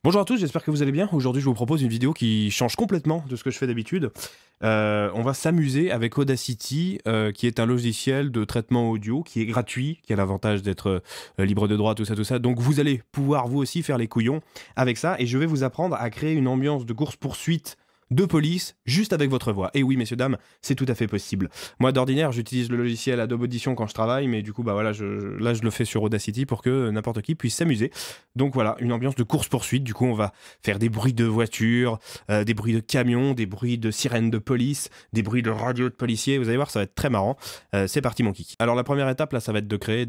Bonjour à tous, j'espère que vous allez bien. Aujourd'hui, je vous propose une vidéo qui change complètement de ce que je fais d'habitude. On va s'amuser avec Audacity, qui est un logiciel de traitement audio qui est gratuit, qui a l'avantage d'être libre de droit, tout ça. Donc vous allez pouvoir vous aussi faire les couillons avec ça, et je vais vous apprendre à créer une ambiance de course-poursuite de police, juste avec votre voix. Et oui, messieurs, dames, c'est tout à fait possible. Moi, d'ordinaire, j'utilise le logiciel Adobe Audition quand je travaille, mais du coup, bah voilà, là, je le fais sur Audacity pour que n'importe qui puisse s'amuser. Donc voilà, une ambiance de course-poursuite. Du coup, on va faire des bruits de voiture, des bruits de camions, des bruits de sirènes de police, des bruits de radio de policiers. Vous allez voir, ça va être très marrant. C'est parti, mon kiki. Alors, la première étape, là, ça va être de créer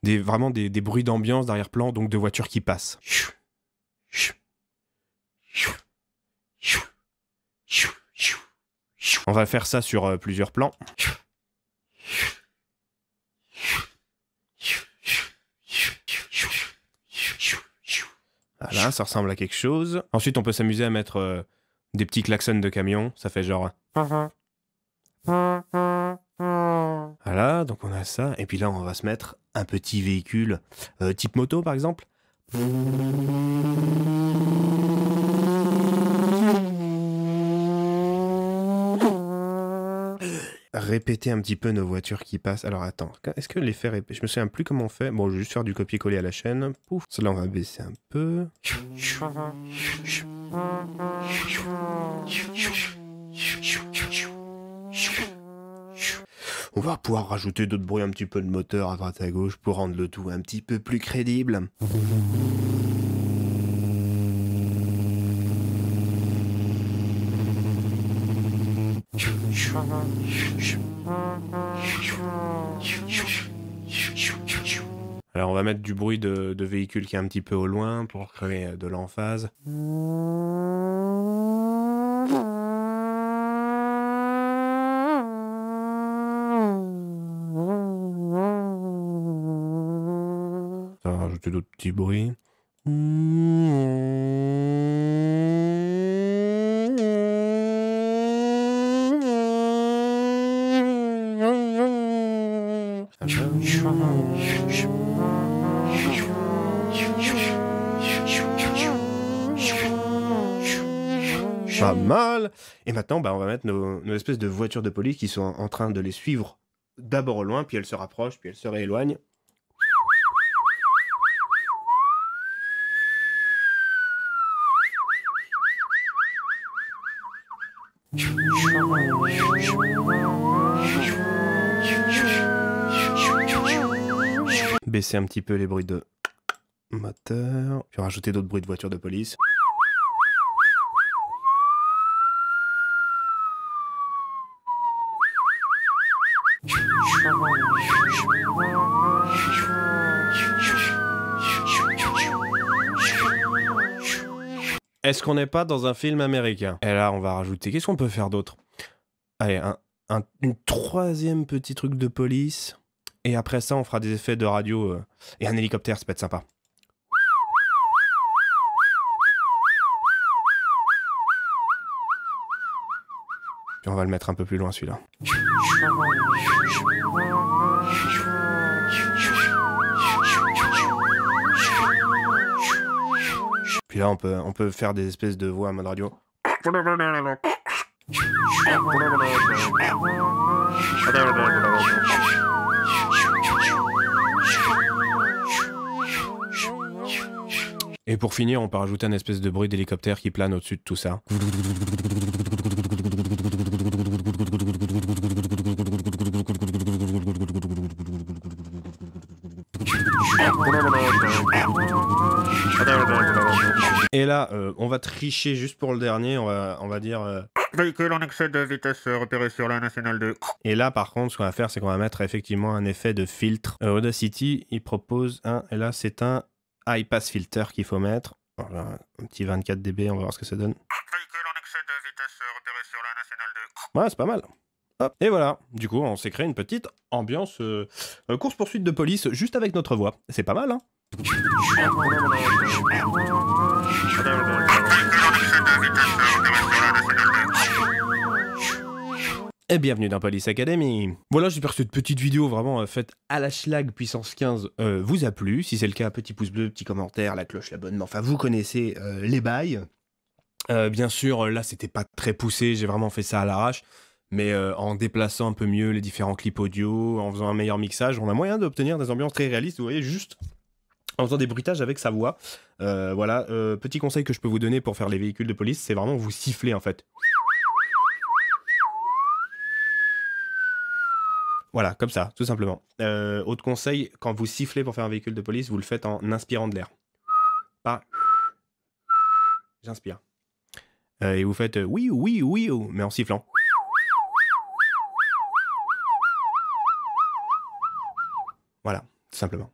vraiment des bruits d'ambiance d'arrière-plan, donc de voitures qui passent. On va faire ça sur plusieurs plans. Voilà, ça ressemble à quelque chose. Ensuite, on peut s'amuser à mettre des petits klaxons de camion. Ça fait genre... Voilà, donc on a ça. Et puis là, on va se mettre un petit véhicule type moto, par exemple. Répéter un petit peu nos voitures qui passent. Alors attends, est-ce que l'effet répéter? Je me souviens plus comment on fait. Bon, je vais juste faire du copier-coller à la chaîne. Pouf, cela on va baisser un peu. On va pouvoir rajouter d'autres bruits, un petit peu de moteur à droite à gauche pour rendre le tout un petit peu plus crédible. Alors on va mettre du bruit de véhicule qui est un petit peu au loin pour créer de l'emphase. On va rajouter d'autres petits bruits. Pas mal. Et maintenant, bah, on va mettre nos espèces de voitures de police qui sont en train de les suivre d'abord au loin, puis elles se rapprochent, puis elles se rééloignent. Baisser un petit peu les bruits de moteur, puis rajouter d'autres bruits de voitures de police. Est-ce qu'on n'est pas dans un film américain? Et là, on va rajouter... Qu'est-ce qu'on peut faire d'autre? Allez, une troisième petit truc de police. Et après ça, on fera des effets de radio et un hélicoptère, ça peut être sympa. Puis on va le mettre un peu plus loin, celui-là. Puis là, on peut faire des espèces de voix en mode radio. Et pour finir, on peut rajouter un espèce de bruit d'hélicoptère qui plane au-dessus de tout ça. Et là, on va tricher juste pour le dernier, on va dire... véhicule en excès de vitesse repéré sur la nationale 2. Et là, par contre, ce qu'on va faire, c'est qu'on va mettre effectivement un effet de filtre. Audacity, il propose un... Et là, c'est un high pass filter qu'il faut mettre. Voilà, un petit 24 dB, on va voir ce que ça donne. Véhicule en excès de vitesse repéré sur la nationale 2. Ouais, c'est pas mal. Hop. Et voilà, du coup, on s'est créé une petite ambiance course-poursuite de police juste avec notre voix. C'est pas mal, hein? Et bienvenue dans Police Academy. Voilà, j'espère que cette petite vidéo vraiment faite à la schlag puissance 15 vous a plu. Si c'est le cas, petit pouce bleu, petit commentaire, la cloche, l'abonnement, enfin vous connaissez les bails. Bien sûr, là c'était pas très poussé, j'ai vraiment fait ça à l'arrache. Mais en déplaçant un peu mieux les différents clips audio, en faisant un meilleur mixage, on a moyen d'obtenir des ambiances très réalistes, vous voyez, juste en faisant des bruitages avec sa voix. Voilà, petit conseil que je peux vous donner pour faire les véhicules de police, c'est vraiment vous siffler en fait. Voilà, comme ça, tout simplement. Autre conseil, quand vous sifflez pour faire un véhicule de police, vous le faites en inspirant de l'air. Pas j'inspire. Et vous faites oui, oui, oui, oh, mais en sifflant. Voilà, tout simplement.